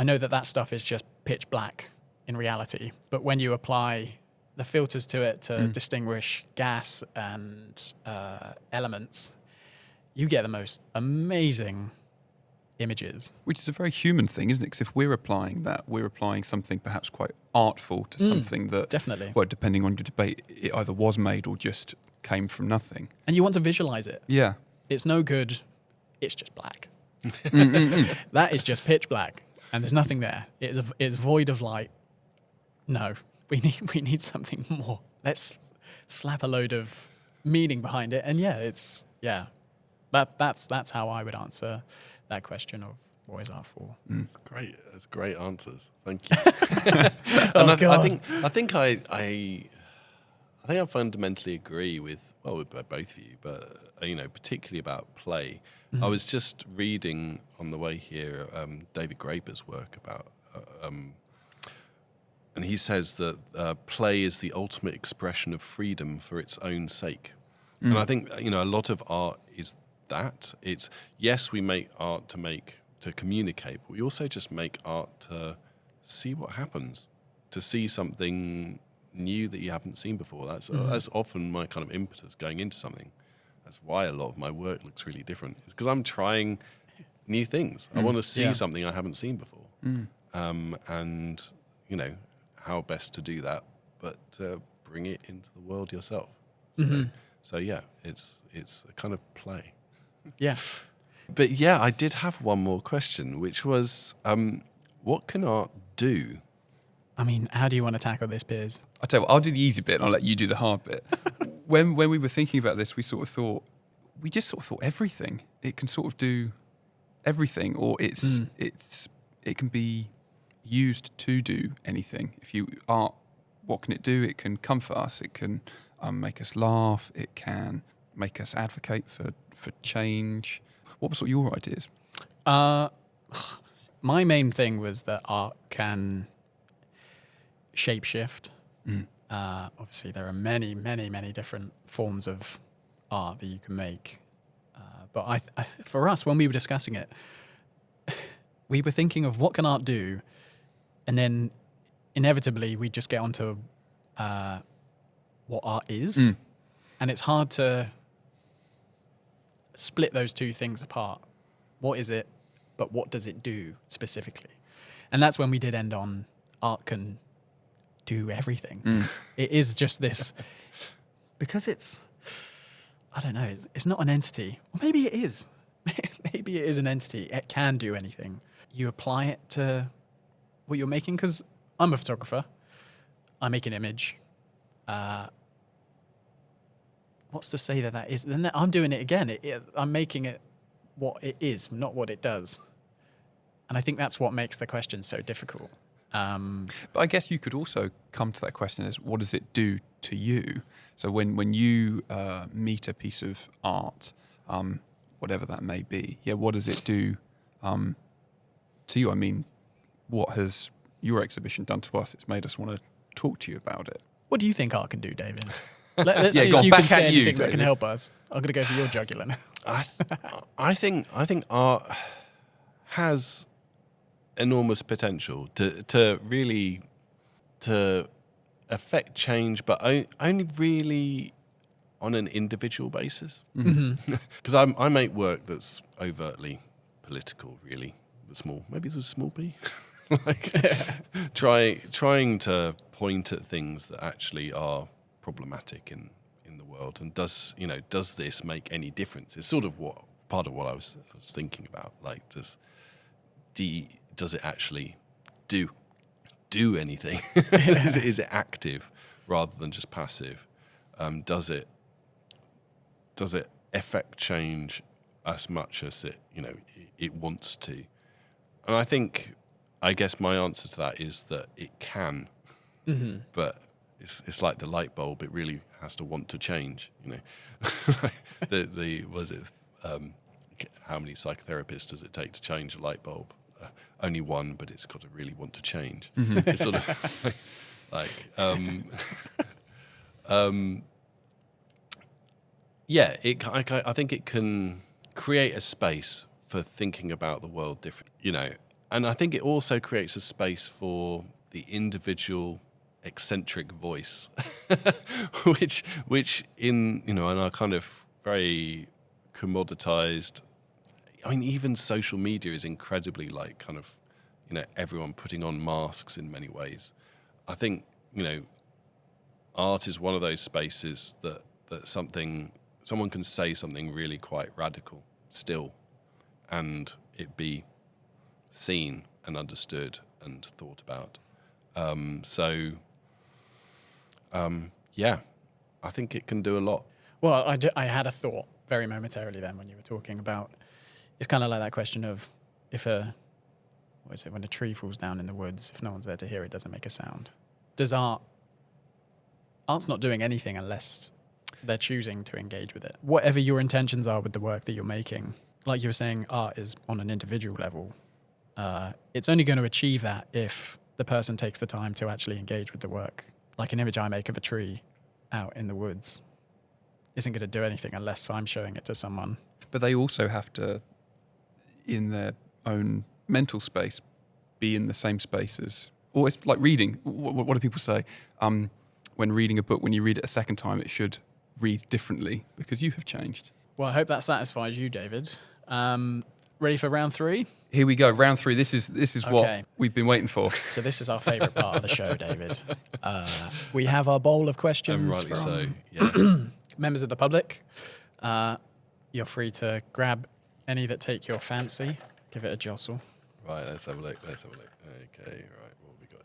know that stuff is just pitch black in reality, but when you apply the filters to it to distinguish gas and elements, you get the most amazing images. Which is a very human thing, isn't it? Because if we're applying that, we're applying something perhaps quite artful to something that, definitely. well, depending on your debate, it either was made or just came from nothing. And you want to visualize it. Yeah. It's no good. It's just black. That is just pitch black, and there's nothing there. It's void of light. No, we need something more. Let's slap a load of meaning behind it, and that's how I would answer that question of what is art for. That's great. That's great answers. Thank you. Oh, and God. I think I think I fundamentally agree with both of you, but particularly about play. Mm-hmm. I was just reading on the way here David Graeber's work about, and he says that play is the ultimate expression of freedom for its own sake. And I think a lot of art is that. It's yes, we make art to communicate, but we also just make art to see what happens, to see something new that you haven't seen before. That's often my kind of impetus going into something. That's why a lot of my work looks really different. It's because I'm trying new things. I want to see something I haven't seen before, and how best to do that, but bring it into the world yourself. So yeah, it's a kind of play. Yeah. But yeah, I did have one more question, which was, what can art do? I mean, how do you want to tackle this, Piers? I'll tell you what, I'll do the easy bit and I'll let you do the hard bit. when we were thinking about this, we just sort of thought everything. It can sort of do everything, or it can be used to do anything. Art, what can it do? It can comfort us. It can make us laugh. It can make us advocate for change. What were sort of your ideas? My main thing was that art can shapeshift. Obviously, there are many, many, many different forms of art that you can make. But for us, when we were discussing it, we were thinking of what can art do, and then inevitably we just get onto what art is, and it's hard to split those two things apart. What is it, but what does it do specifically? And that's when we did end on art can do everything. It is just this, because it's, I don't know, it's not an entity. Or maybe it is. Maybe it is an entity. It can do anything. You apply it to what you're making, because I'm a photographer. I make an image. What's to say that is? Then I'm doing it again. I'm making it what it is, not what it does. And I think that's what makes the question so difficult. But I guess you could also come to that question as, what does it do to you? So when you meet a piece of art, whatever that may be, what does it do to you? I mean, what has your exhibition done to us? It's made us want to talk to you about it. What do you think art can do, David? Let's see go if you back can say at you, anything that can David. help us. I'm going to go for your jugular now. I think art has enormous potential to really affect change, but only really on an individual basis. Because I make work that's overtly political, really. Maybe it was small p. Trying to point at things that actually are problematic in the world, and does this make any difference? It's sort of part of what I was thinking about. Like, does it actually do anything? Is it active rather than just passive? Does it affect change as much as it wants to? And I guess my answer to that is that it can, but it's like the light bulb. It really has to want to change. How many psychotherapists does it take to change a light bulb? Only one, but it's got to really want to change. It's sort of like, I think it can create a space for thinking about the world different, and I think it also creates a space for the individual eccentric voice, which in our kind of very commoditized, I mean, even social media is incredibly like kind of, everyone putting on masks in many ways. I think, art is one of those spaces that someone can say something really quite radical still, and it be seen and understood and thought about. I think it can do a lot. Well, I had a thought very momentarily then when you were talking about, it's kind of like that question of when a tree falls down in the woods, if no one's there to hear it, doesn't make a sound. Does art art's not doing anything unless they're choosing to engage with it. Whatever your intentions are with the work that you're making, like you were saying, art is on an individual level. It's only going to achieve that if the person takes the time to actually engage with the work. Like an image I make of a tree out in the woods isn't going to do anything unless I'm showing it to someone. But they also have to, in their own mental space, be in the same space as, or it's like reading. What do people say? When reading a book, when you read it a second time, it should read differently because you have changed. Well, I hope that satisfies you, David. Ready for round 3? Here we go, round 3. This is Okay. what we've been waiting for. So this is our favourite part of the show, David. We have our bowl of And questions rightly from so. Yeah. members of the public. You're free to grab any that take your fancy. Give it a jostle. Right. Let's have a look. Okay. Right. What have we got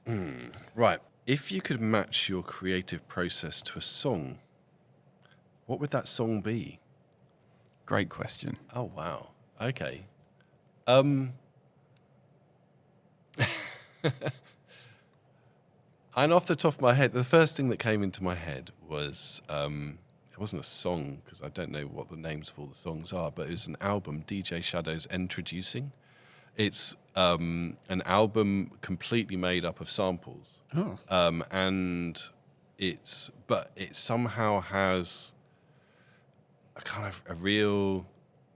here? Right. If you could match your creative process to a song, what would that song be? Great question. Oh wow. Okay. And off the top of my head, the first thing that came into my head was it wasn't a song because I don't know what the names of all the songs are, but it was an album, DJ Shadow's Introducing. It's an album completely made up of samples, and it somehow has a kind of a real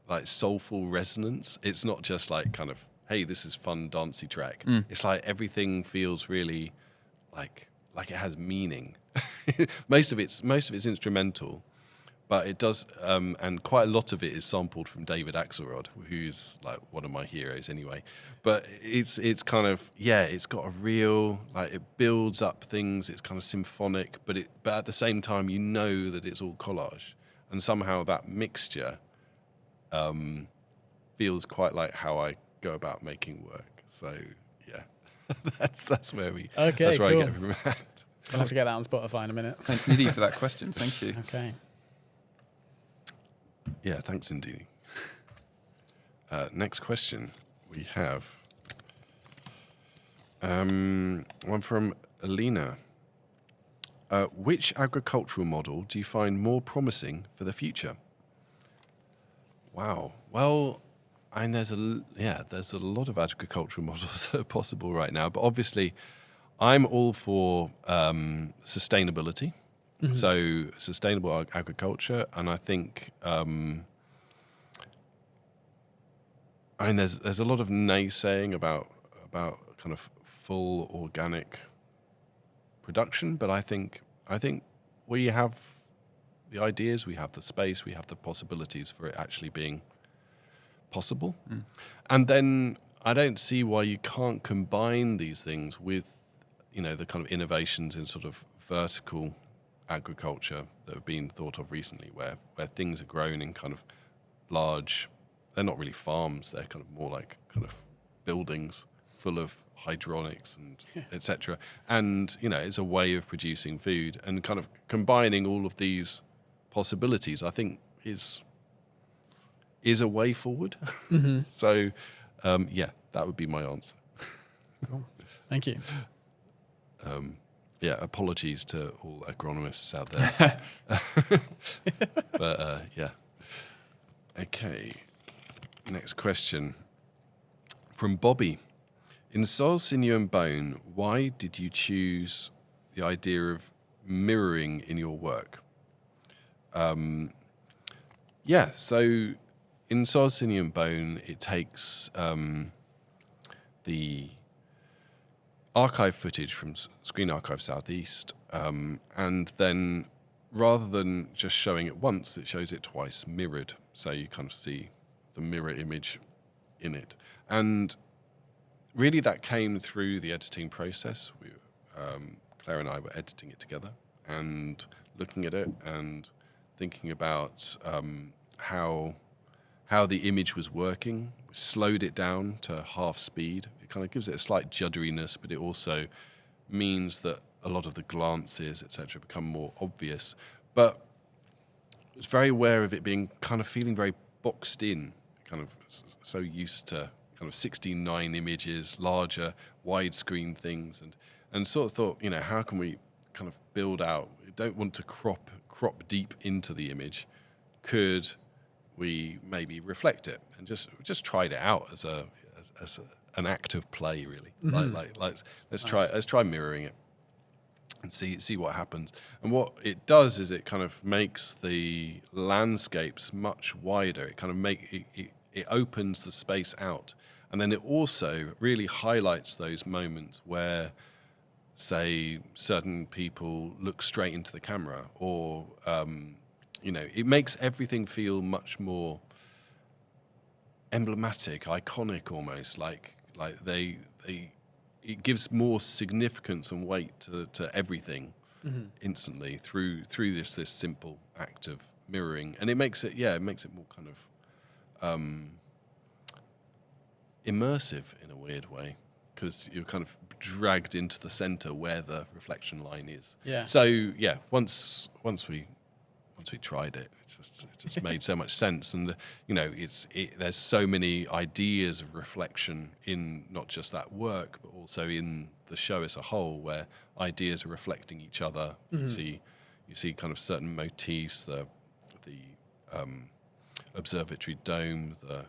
like soulful resonance. It's not just like kind of, hey, this is fun dancey track. It's like everything feels really like it has meaning. most of it's instrumental, but it does, and quite a lot of it is sampled from David Axelrod, who's like one of my heroes anyway. But it's kind of, yeah, it's got a real, like, it builds up things. It's kind of symphonic, but at the same time, you know that it's all collage, and somehow that mixture feels quite like how I go about making work. So yeah, that's where we. Okay, that's where cool. I get from that. We'll have to get that on Spotify in a minute. Thanks, Nidhi, for that question. Thank you. Okay. Yeah, thanks, Indeed. Next question we have one from Alina. Which agricultural model do you find more promising for the future? Wow. Well, there's a lot of agricultural models that are possible right now, but obviously, I'm all for sustainability. Mm-hmm. So sustainable agriculture, and I think there's a lot of naysaying about kind of full organic production, but I think we have the ideas, we have the space, we have the possibilities for it actually being possible. And then I don't see why you can't combine these things with, the kind of innovations in sort of vertical agriculture that have been thought of recently, where things are grown in kind of large, they're not really farms, they're kind of more like kind of buildings full of hydronics and etc. And it's a way of producing food, and kind of combining all of these possibilities, I think is a way forward. Mm-hmm. So that would be my answer. Cool. Thank you. Apologies to all agronomists out there. But yeah. Okay. Next question from Bobby. In Soul, Sinew and Bone, why did you choose the idea of mirroring in your work? So in Soul, Sinew and Bone, it takes the archive footage from Screen Archive Southeast, and then rather than just showing it once, it shows it twice mirrored, so you kind of see the mirror image in it. And really that came through the editing process. Claire and I were editing it together and looking at it and thinking about how the image was working. We slowed it down to half speed. It kind of gives it a slight judderiness, but it also means that a lot of the glances, etc., become more obvious. But I was very aware of it being kind of feeling very boxed in, kind of so used to kind of 16:9 images, larger widescreen things, and sort of thought, how can we kind of build out? We don't want to crop deep into the image. Could we maybe reflect it and just tried it out as an act of play, really? Let's try mirroring it and see what happens. And what it does is it kind of makes the landscapes much wider. It kind of it opens the space out, and then it also really highlights those moments where, say, certain people look straight into the camera, or it makes everything feel much more emblematic, iconic, almost like it gives more significance and weight to everything instantly through this simple act of mirroring, and it makes it more kind of immersive in a weird way, because you're kind of dragged into the center where the reflection line is. Yeah. So yeah, once we tried it, it just made so much sense, and there's so many ideas of reflection in not just that work, but also in the show as a whole, where ideas are reflecting each other. You see kind of certain motifs, the observatory dome, the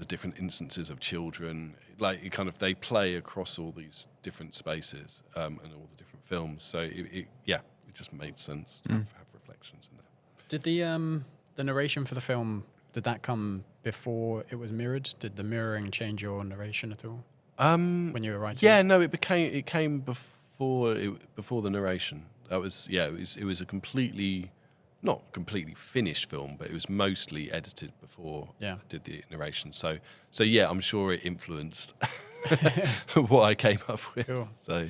different instances of children, they play across all these different spaces and all the different films. So it just made sense to have reflections in there. Did the narration for the film, did that come before it was mirrored? Did the mirroring change your narration at all when you were writing? Yeah, no, it came before the narration. That was it was a completely. Not completely finished film, but it was mostly edited before I did the narration. So yeah, I'm sure it influenced what I came up with. Cool. So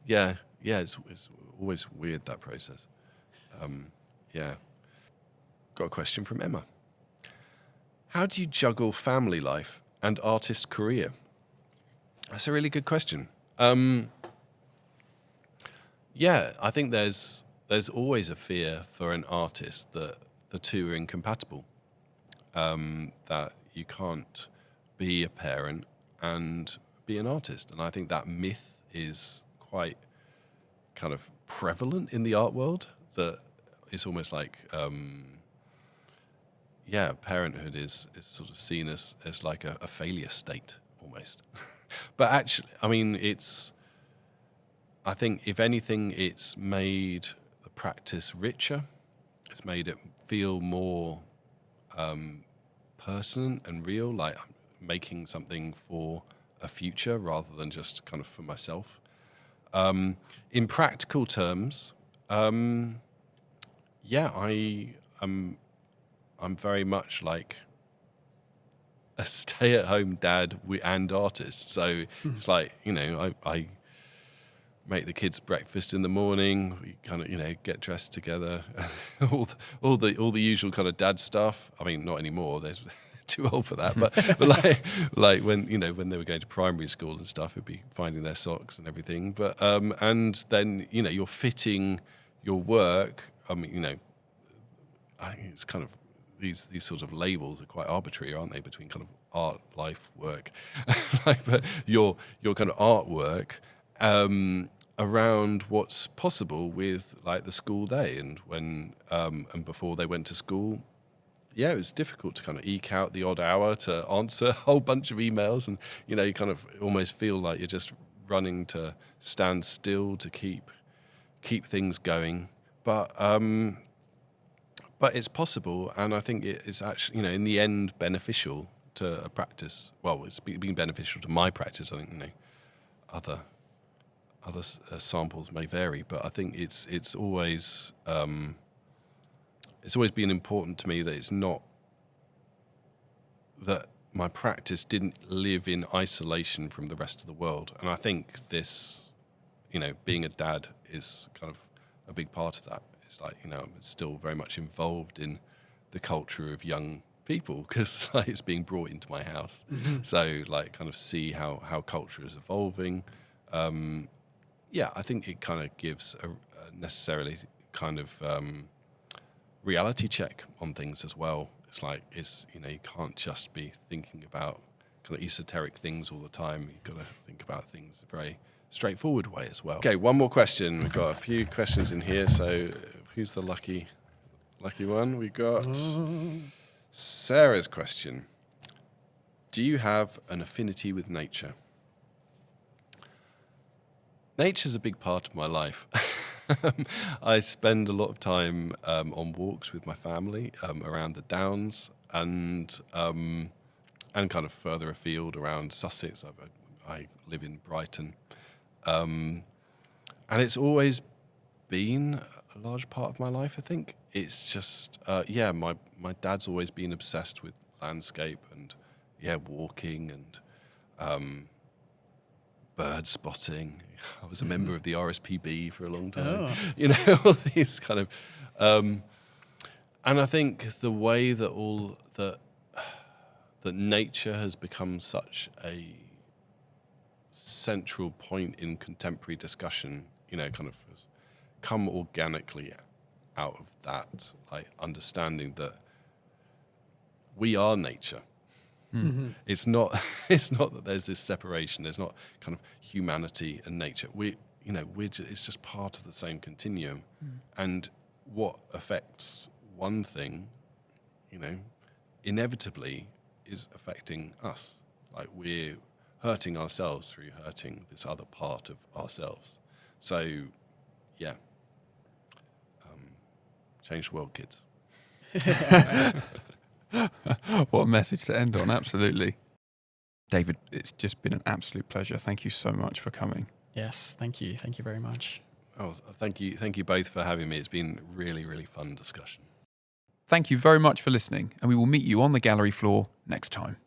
yeah, it's always weird, that process. Got a question from Emma. How do you juggle family life and artist career? That's a really good question. I think there's always a fear for an artist that the two are incompatible, that you can't be a parent and be an artist. And I think that myth is quite kind of prevalent in the art world, that it's almost like, parenthood is sort of seen as like a failure state almost. But actually, I mean, I think if anything, it's made practice richer. It's made it feel more personal and real, like I'm making something for a future rather than just kind of for myself. In practical terms, I'm very much like a stay-at-home dad and artist. So it's like, I make the kids breakfast in the morning. We kind of, get dressed together, all the usual kind of dad stuff. I mean, not anymore. They're too old for that. But like when they were going to primary school and stuff, it'd be finding their socks and everything. But and then you're fitting your work. I mean, I think it's kind of these sort of labels are quite arbitrary, aren't they? Between kind of art, life, work, but your kind of artwork. Around what's possible with like the school day, and when and before they went to school, it was difficult to kind of eke out the odd hour to answer a whole bunch of emails, and you kind of almost feel like you're just running to stand still to keep things going, but it's possible, and I think it's actually in the end beneficial to a practice. Well, it's been beneficial to my practice. I think other samples may vary, but I think it's always been important to me that it's not that my practice didn't live in isolation from the rest of the world. And I think this, being a dad is kind of a big part of that. It's like, I'm still very much involved in the culture of young people, because it's being brought into my house. So kind of see how culture is evolving. I think it kind of gives a necessarily kind of reality check on things as well. It's like, you can't just be thinking about kind of esoteric things all the time. You've got to think about things a very straightforward way as well. Okay, one more question. We've got a few questions in here. So who's the lucky one? We've got Sarah's question. Do you have an affinity with nature? Nature's a big part of my life. I spend a lot of time on walks with my family around the Downs and kind of further afield around Sussex. I live in Brighton. And it's always been a large part of my life, I think. It's just, my dad's always been obsessed with landscape and, walking and bird spotting. I was a member of the RSPB for a long time. Oh. All these kind of... and I think the way that that nature has become such a central point in contemporary discussion, kind of has come organically out of that, like understanding that we are nature. Mm-hmm. It's not that there's this separation. There's not kind of humanity and nature. It's just part of the same continuum. And what affects one thing, inevitably is affecting us. Like we're hurting ourselves through hurting this other part of ourselves. So, change the world, kids. What a message to end on, absolutely. David, it's just been an absolute pleasure. Thank you so much for coming. Yes, thank you. Thank you very much. Oh, thank you both for having me. It's been really, really fun discussion. Thank you very much for listening, and we will meet you on the gallery floor next time.